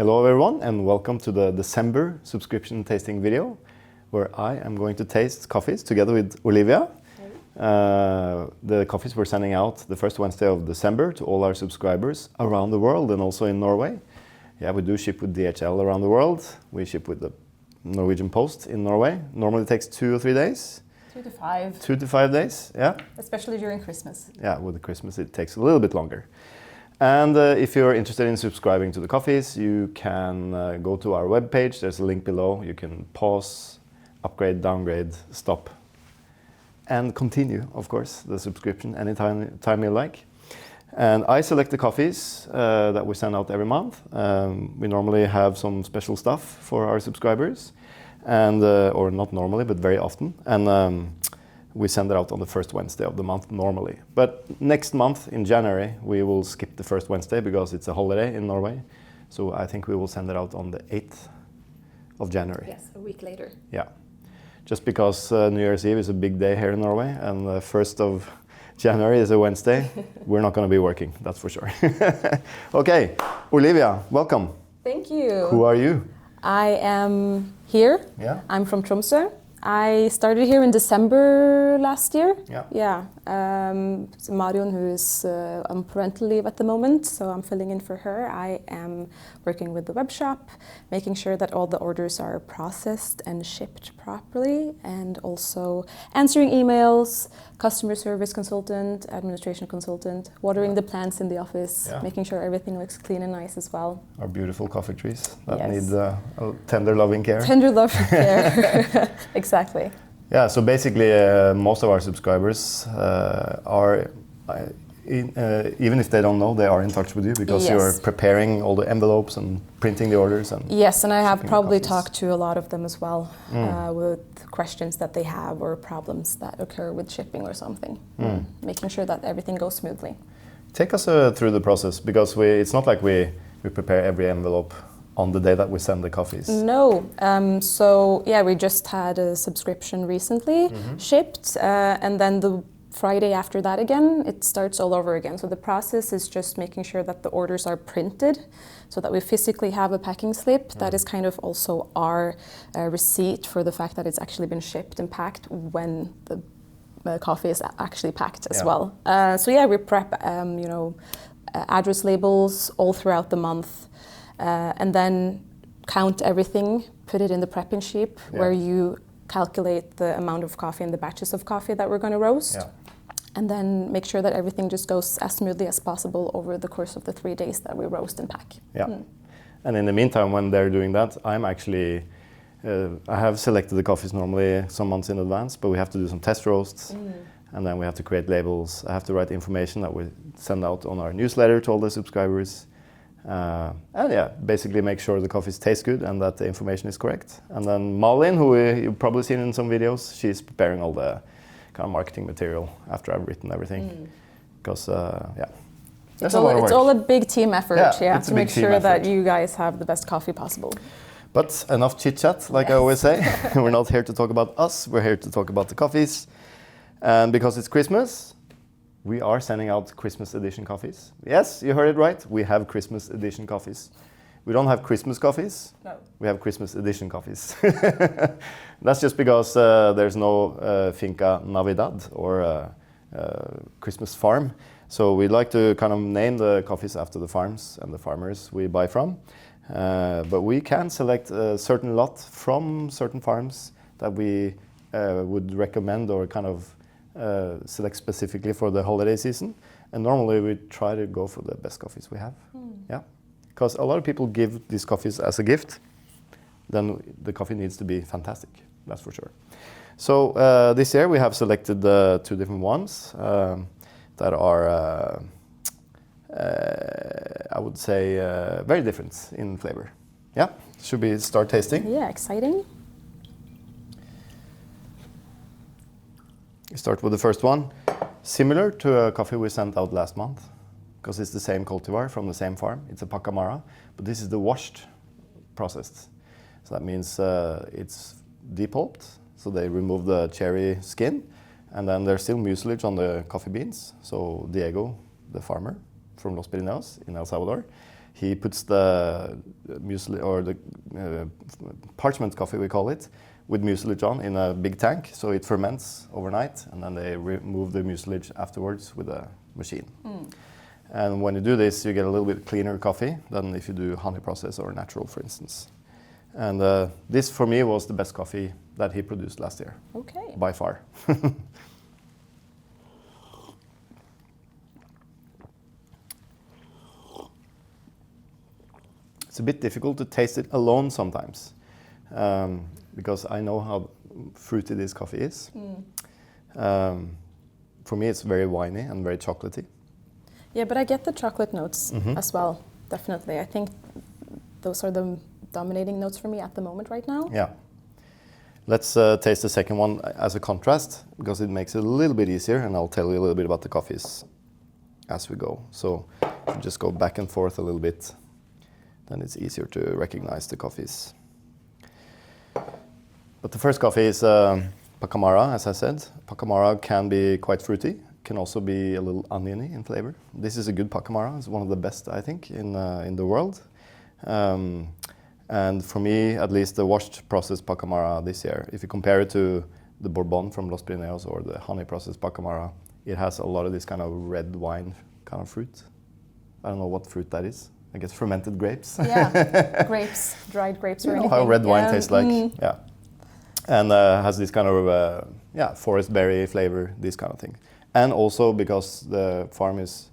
Hello everyone and welcome to the December subscription tasting video where I am going to taste coffees together with Olivia. The coffees we're sending out the first Wednesday of December to all our subscribers around the world and also in Norway. Yeah, we do ship with DHL around the world. We ship with the Norwegian Post in Norway. Normally it takes 2 or 3 days. 2 to 5. 2 to 5 days, yeah. Especially during Christmas. Yeah, with Christmas it takes a little bit longer. And if you're interested in subscribing to the coffees, you can go to our webpage. There's a link below. You can pause, upgrade, downgrade, stop, and continue, of course, the subscription anytime you like. And I select the coffees that we send out every month. We normally have some special stuff for our subscribers, and or not normally, but very often. And we send it out on the first Wednesday of the month normally. But next month in January, we will skip the first Wednesday because it's a holiday in Norway. So I think we will send it out on the 8th of January. Yes, a week later. Yeah, just because New Year's Eve is a big day here in Norway and the 1st of January is a Wednesday. We're not going to be working, that's for sure. Okay, Olivia, welcome. Thank you. Who are you? I am here. Yeah. I'm from Tromsø. I started here in December last year. Yeah. Yeah. So Marion, who is on parental leave at the moment, so I'm filling in for her. I am working with the web shop, making sure that all the orders are processed and shipped properly, and also answering emails, customer service consultant, administration consultant, watering the plants in the office, making sure everything looks clean and nice as well. Our beautiful coffee trees that Yes. need tender loving care. Tender love and care. Exactly. Yeah, so basically most of our subscribers are, even if they don't know, they are in touch with you because Yes. you're preparing all the envelopes and printing the orders. And yes, and I have shipping probably coffees. talked to a lot of them as well with questions that they have or problems that occur with shipping or something. Making sure that everything goes smoothly. Take us through the process because it's not like we prepare every envelope on the day that we send the coffees. No, so yeah, we just had a subscription recently shipped, and then the Friday after that again, it starts all over again. So the process is just making sure that the orders are printed so that we physically have a packing slip. That is kind of also our receipt for the fact that it's actually been shipped and packed when the coffee is actually packed as well. So yeah, we prep, address labels all throughout the month. And then count everything, put it in the prepping sheet where you calculate the amount of coffee and the batches of coffee that we're going to roast. Yeah. And then make sure that everything just goes as smoothly as possible over the course of the 3 days that we roast and pack. Yeah. And in the meantime, when they're doing that, I'm actually, I have selected the coffees normally some months in advance, but we have to do some test roasts. And then we have to create labels. I have to write information that we send out on our newsletter to all the subscribers. And yeah, basically make sure the coffees taste good and that the information is correct. And then Malin, who you've probably seen in some videos, she's preparing all the kind of marketing material after I've written everything. Because it's all a big team effort, to make sure that you guys have the best coffee possible. But enough chit chat, like I always say. We're not here to talk about us, we're here to talk about the coffees. And because it's Christmas, we are sending out Christmas edition coffees. Yes, you heard it right. We have Christmas edition coffees. We don't have Christmas coffees. No. We have Christmas edition coffees. That's just because there's no Finca Navidad or Christmas farm. So we like to kind of name the coffees after the farms and the farmers we buy from. But we can select a certain lot from certain farms that we would recommend or kind of select specifically for the holiday season, and normally we try to go for the best coffees we have. Yeah, because a lot of people give these coffees as a gift. Then the coffee needs to be fantastic, that's for sure. So this year we have selected 2 different ones that are, I would say, very different in flavor. Yeah, should we start tasting? Yeah, exciting. Start with the first one. Similar to a coffee we sent out last month, because it's the same cultivar from the same farm. It's a Pacamara, but this is the washed processed. So that means it's depulped, so they remove the cherry skin, and then there's still mucilage on the coffee beans. So Diego, the farmer from Los Pirineos in El Salvador, he puts the muesli or the parchment coffee, we call it, with mucilage on in a big tank, so it ferments overnight, and then they remove the mucilage afterwards with a machine. And when you do this, you get a little bit cleaner coffee than if you do honey process or natural, for instance. And this, for me, was the best coffee that he produced last year. Okay. By far. It's a bit difficult to taste it alone sometimes, because I know how fruity this coffee is. For me, it's very winey and very chocolatey. Yeah, but I get the chocolate notes as well, definitely. I think those are the dominating notes for me at the moment right now. Yeah. Let's taste the second one as a contrast, because it makes it a little bit easier, and I'll tell you a little bit about the coffees as we go. So if you just go back and forth a little bit, then it's easier to recognize the coffees. But the first coffee is Pacamara, as I said. Pacamara can be quite fruity, can also be a little oniony in flavor. This is a good Pacamara. It's one of the best, I think, in the world. And for me, at least, the washed processed Pacamara this year, if you compare it to the Bourbon from Los Pirineos or the honey processed Pacamara, it has a lot of this kind of red wine kind of fruit. I don't know what fruit that is. I guess fermented grapes. Yeah, grapes, dried grapes or anything. How red wine tastes like. Yeah. And has this kind of forest berry flavor, this kind of thing. And also because the farm is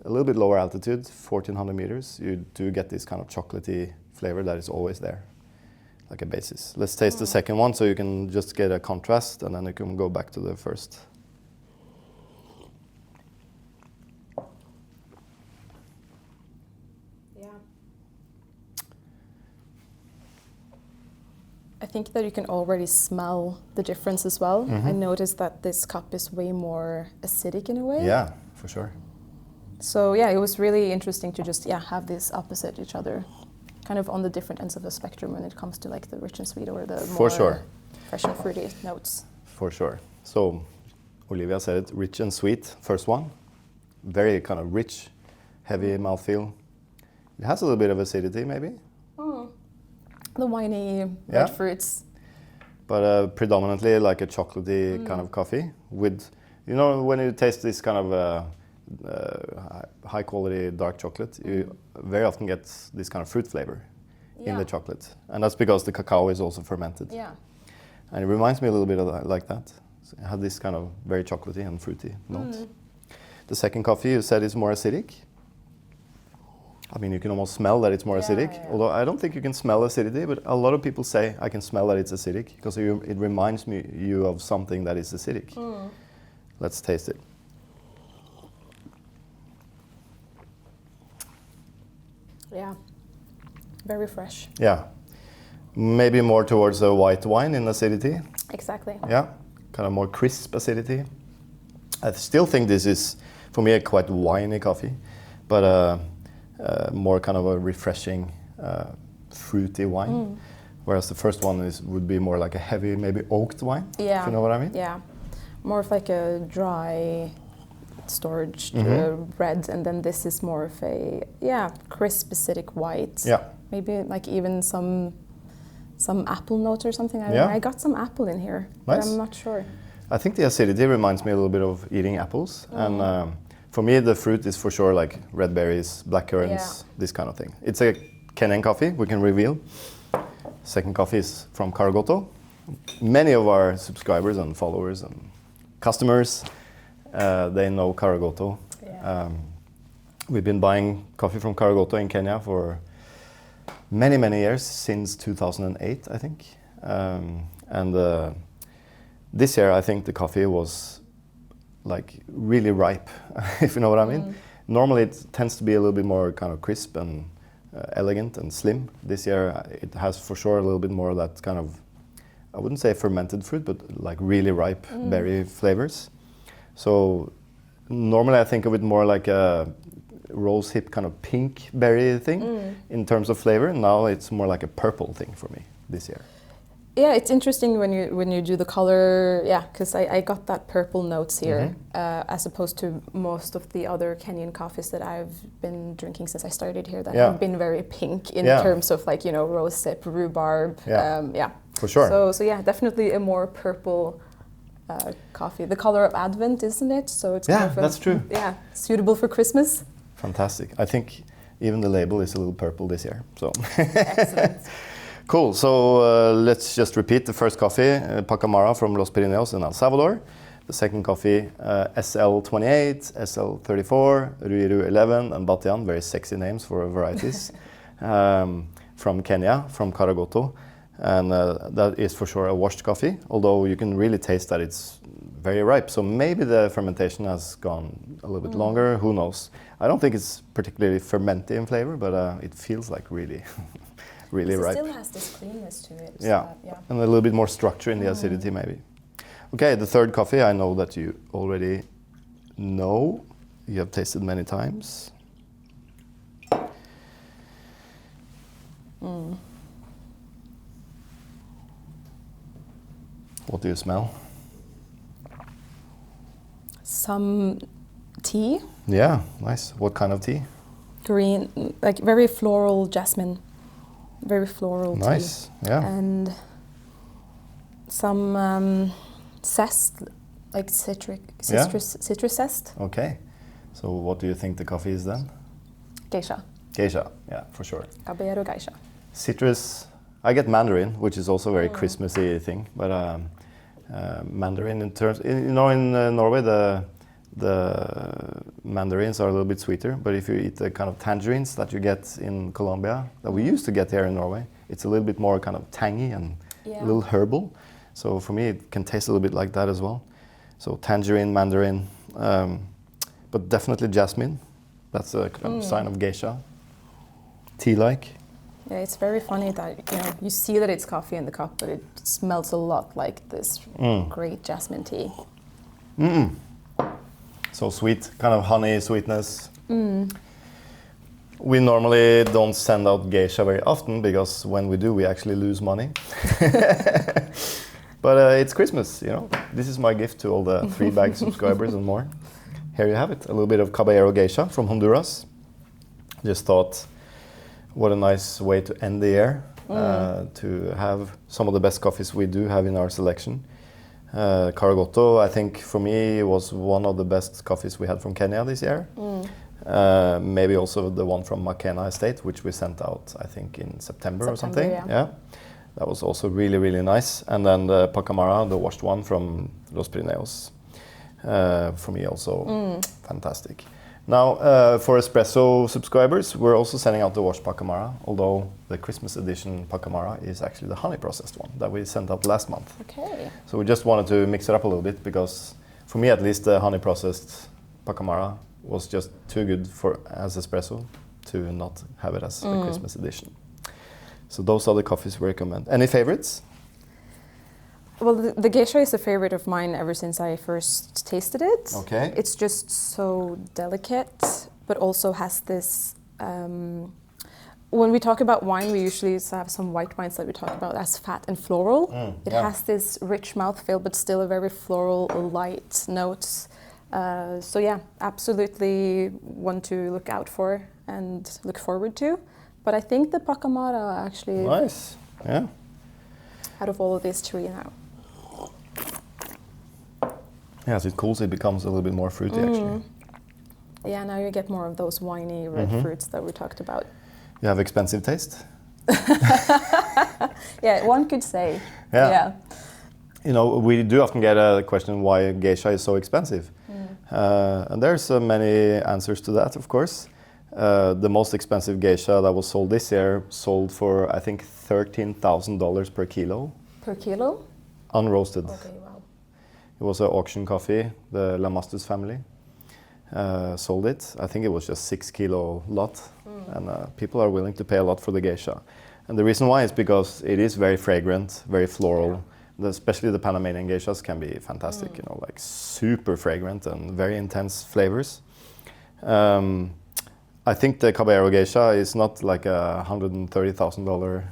a little bit lower altitude, 1,400 meters, you do get this kind of chocolatey flavor that is always there, like a basis. Let's taste the second one so you can just get a contrast, and then you can go back to the first. I think that you can already smell the difference as well. I noticed that this cup is way more acidic in a way. Yeah, for sure. So yeah, it was really interesting to just have this opposite each other, kind of on the different ends of the spectrum when it comes to like the rich and sweet or the more fresh and fruity notes. For sure. So Olivia said it, rich and sweet, first one. Very kind of rich, heavy mouthfeel. It has a little bit of acidity maybe. The winey red fruits. But predominantly like a chocolatey kind of coffee with, you know, when you taste this kind of high quality dark chocolate, you very often get this kind of fruit flavor in the chocolate. And that's because the cacao is also fermented. Yeah. And it reminds me a little bit of that, like that. So it had this kind of very chocolatey and fruity note. The second coffee you said is more acidic. I mean, you can almost smell that it's more acidic, although I don't think you can smell acidity, but a lot of people say I can smell that it's acidic because it reminds you of something that is acidic. Let's taste it. Yeah, very fresh. Yeah, maybe more towards a white wine in acidity. Exactly. Yeah, kind of more crisp acidity. I still think this is, for me, a quite winey coffee, but more kind of a refreshing, fruity wine. Whereas the first one would be more like a heavy, maybe oaked wine. Yeah. If you know what I mean? Yeah, more of like a dry storage red, and then this is more of a crisp acidic white. Yeah. Maybe like even some apple note or something. I got some apple in here, but I'm not sure. I think the acidity reminds me a little bit of eating apples, and for me the fruit is for sure like red berries, black currants, this kind of thing. It's a Kenyan coffee, we can reveal. Second coffee is from Karogoto. Many of our subscribers and followers and customers, they know Karogoto. Yeah. We've been buying coffee from Karogoto in Kenya for many, many years, since 2008, I think. And this year, I think the coffee was like really ripe, if you know what I mean. Normally, it tends to be a little bit more kind of crisp and elegant and slim. This year, it has for sure a little bit more of that kind of, I wouldn't say fermented fruit, but like really ripe berry flavors. So normally I think of it more like a rose hip kind of pink berry thing in terms of flavor. Now it's more like a purple thing for me this year. Yeah, it's interesting when you do the color. Yeah, because I got that purple notes here, as opposed to most of the other Kenyan coffees that I've been drinking since I started here that have been very pink in terms of like rosehip, rhubarb. Yeah, for sure. So yeah, definitely a more purple coffee. The color of Advent, isn't it? So it's kind of that's true. Yeah, suitable for Christmas. Fantastic. I think even the label is a little purple this year. So. Excellent. Cool. So let's just repeat the first coffee, Pacamara from Los Pirineos in El Salvador. The second coffee, SL28, SL34, Ruiru 11, and Batian, very sexy names for varieties, from Kenya, from Karogoto. And that is for sure a washed coffee, although you can really taste that it's very ripe. So maybe the fermentation has gone a little bit longer, who knows. I don't think it's particularly fermenty in flavor, but it feels like really really ripe. It still has this creaminess to it. Yeah, and a little bit more structure in the acidity maybe. Okay, the third coffee I know that you already know. You have tasted many times. What do you smell? Some tea. Yeah, nice. What kind of tea? Green, like very floral jasmine. Very floral tea. Nice, yeah. And some zest, like citrus zest. Okay. So what do you think the coffee is then? Geisha. Geisha, yeah, for sure. Caballero Geisha. Citrus, I get mandarin, which is also a very Christmassy thing, but mandarin in terms, in Norway the mandarins are a little bit sweeter, but if you eat the kind of tangerines that you get in Colombia, that we used to get here in Norway, it's a little bit more kind of tangy and a little herbal. So for me, it can taste a little bit like that as well. So tangerine, mandarin, but definitely jasmine. That's a kind of sign of geisha. Tea-like. Yeah, it's very funny that you see that it's coffee in the cup, but it smells a lot like this great jasmine tea. So sweet, kind of honey sweetness. We normally don't send out geisha very often because when we do, we actually lose money. But it's Christmas, This is my gift to all the 3-bag subscribers and more. Here you have it, a little bit of Caballero geisha from Honduras. Just thought, what a nice way to end the year, to have some of the best coffees we do have in our selection. Karogoto, I think for me, was one of the best coffees we had from Kenya this year. Maybe also the one from Makena Estate, which we sent out, I think, in September or something. Yeah. That was also really, really nice. And then the Pacamara, the washed one from Los Pirineos, for me also fantastic. Now, for espresso subscribers, we're also sending out the washed Pacamara, although the Christmas edition Pacamara is actually the honey processed one that we sent out last month. Okay. So we just wanted to mix it up a little bit because, for me at least, the honey processed Pacamara was just too good as espresso to not have it as a Christmas edition. So those are the coffees we recommend. Any favorites? Well, the geisha is a favorite of mine ever since I first tasted it. Okay. It's just so delicate, but also has this... when we talk about wine, we usually have some white wines that we talk about as fat and floral. It has this rich mouthfeel, but still a very floral, light notes. So yeah, absolutely one to look out for and look forward to. But I think the Pacamara actually... Nice, yeah. Out of all of these three now. Yeah, as it cools, it becoms a little bit more fruity, actually. Yeah, now you get more of those winey red fruits that we talked about. You have expensive taste? Yeah, one could say. Yeah. We do often get a question why geisha is so expensive. And there's many answers to that, of course. The most expensive geisha that was sold this year sold for, I think, $13,000 per kilo. Per kilo? Unroasted. Okay, wow. It was an auction coffee. The Lamastus family sold it. I think it was just 6 kilo lot. And people are willing to pay a lot for the geisha. And the reason why is because it is very fragrant, very floral. Especially the Panamanian geishas can be fantastic, like super fragrant and very intense flavors. I think the Caballero Geisha is not like a $130,000,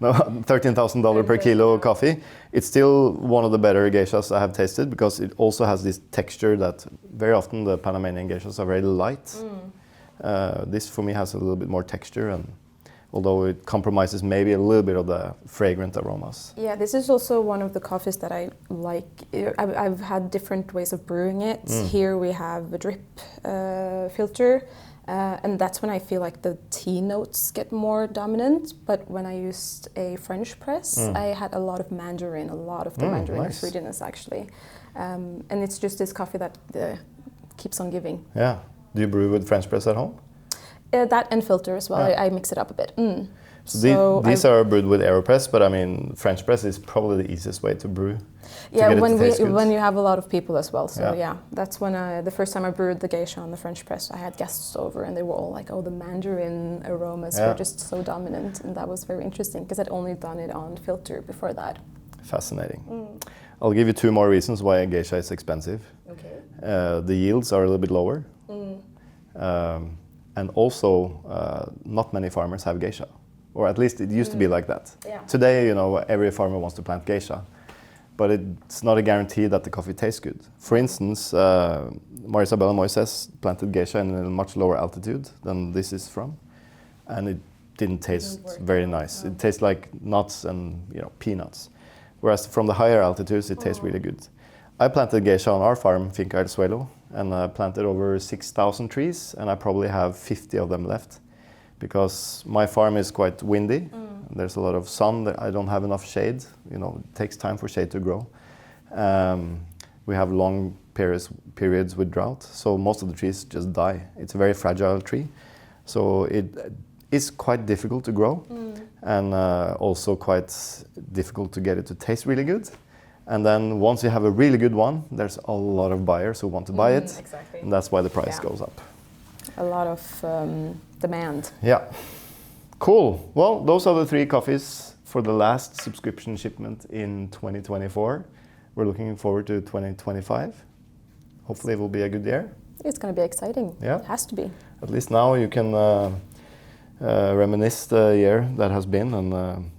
no, $13,000 per kilo coffee. It's still one of the better geishas I have tasted because it also has this texture that very often the Panamanian geishas are very light. This for me has a little bit more texture, and although it compromises maybe a little bit of the fragrant aromas. Yeah, this is also one of the coffees that I like. I've had different ways of brewing it. Here we have a drip filter. And that's when I feel like the tea notes get more dominant. But when I used a French press, I had a lot of mandarin, a lot of the mandarin fruitiness actually. And it's just this coffee that keeps on giving. Yeah. Do you brew with French press at home? That and filter as well. Yeah. I mix it up a bit. So these are brewed with AeroPress, but I mean, French press is probably the easiest way to brew. Yeah, when you have a lot of people as well. So yeah, that's when the first time I brewed the geisha on the French press, I had guests over and they were all like, oh, the mandarin aromas were just so dominant. And that was very interesting because I'd only done it on filter before that. Fascinating. I'll give you 2 more reasons why a geisha is expensive. Okay. The yields are a little bit lower. And also, not many farmers have geisha. Or at least it used to be like that. Yeah. Today, you know, every farmer wants to plant geisha. But it's not a guarantee that the coffee tastes good. For instance, Marisabella Moises planted geisha in a much lower altitude than this is from. And it didn't taste very nice. It tastes like nuts and peanuts. Whereas from the higher altitudes, it tastes really good. I planted geisha on our farm, Finca El Suelo, and I planted over 6,000 trees, and I probably have 50 of them left. Because my farm is quite windy. There's a lot of sun. I don't have enough shade. You know, it takes time for shade to grow. We have long periods with drought, so most of the trees just die. It's a very fragile tree, so it is quite difficult to grow, and also quite difficult to get it to taste really good. And then once you have a really good one, there's a lot of buyers who want to buy it, and that's why the price goes up. A lot of demand. Yeah. Cool. Well, those are the 3 coffees for the last subscription shipment in 2024. We're looking forward to 2025. Hopefully it will be a good year. It's going to be exciting. Yeah. It has to be. At least now you can reminisce the year that has been and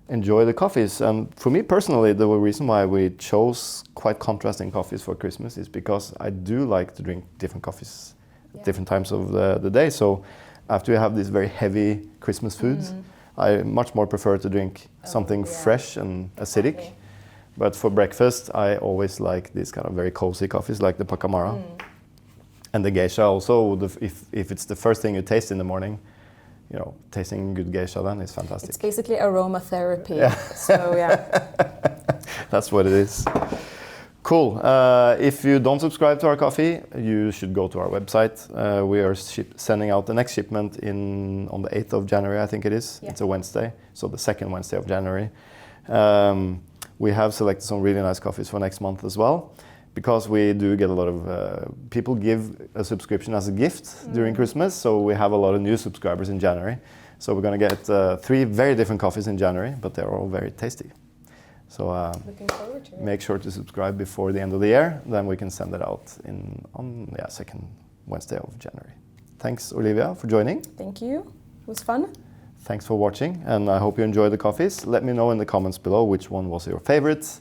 enjoy the coffees. And for me personally, the reason why we chose quite contrasting coffees for Christmas is because I do like to drink different coffees at different times of the day. So after you have these very heavy Christmas foods, I much more prefer to drink something fresh and acidic. But for breakfast, I always like these kind of very cozy coffees like the Pacamara. And the geisha also, if it's the first thing you taste in the morning, tasting good geisha then is fantastic. It's basically aromatherapy. Yeah. So That's what it is. Cool. If you don't subscribe to our coffee, you should go to our website. We are sending out the next shipment on the 8th of January, I think it is. Yeah. It's a Wednesday, so the second Wednesday of January. We have selected some really nice coffees for next month as well, because we do get a lot of people give a subscription as a gift during Christmas, so we have a lot of new subscribers in January. So we're going to get 3 very different coffees in January, but they're all very tasty. So looking forward to it. Make sure to subscribe before the end of the year, then we can send it out on second Wednesday of January. Thanks, Olivia, for joining. Thank you. It was fun. Thanks for watching, and I hope you enjoyed the coffees. Let me know in the comments below which one was your favorite,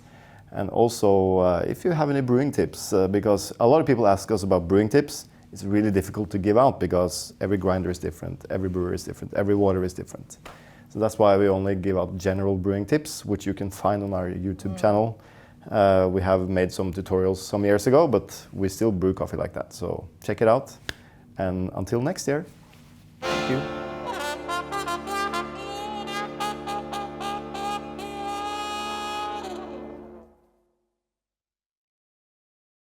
and also if you have any brewing tips, because a lot of people ask us about brewing tips. It's really difficult to give out because every grinder is different, every brewer is different, every water is different. So that's why we only give out general brewing tips, which you can find on our YouTube channel. We have made some tutorials some years ago, but we still brew coffee like that. So check it out. And until next year, thank you.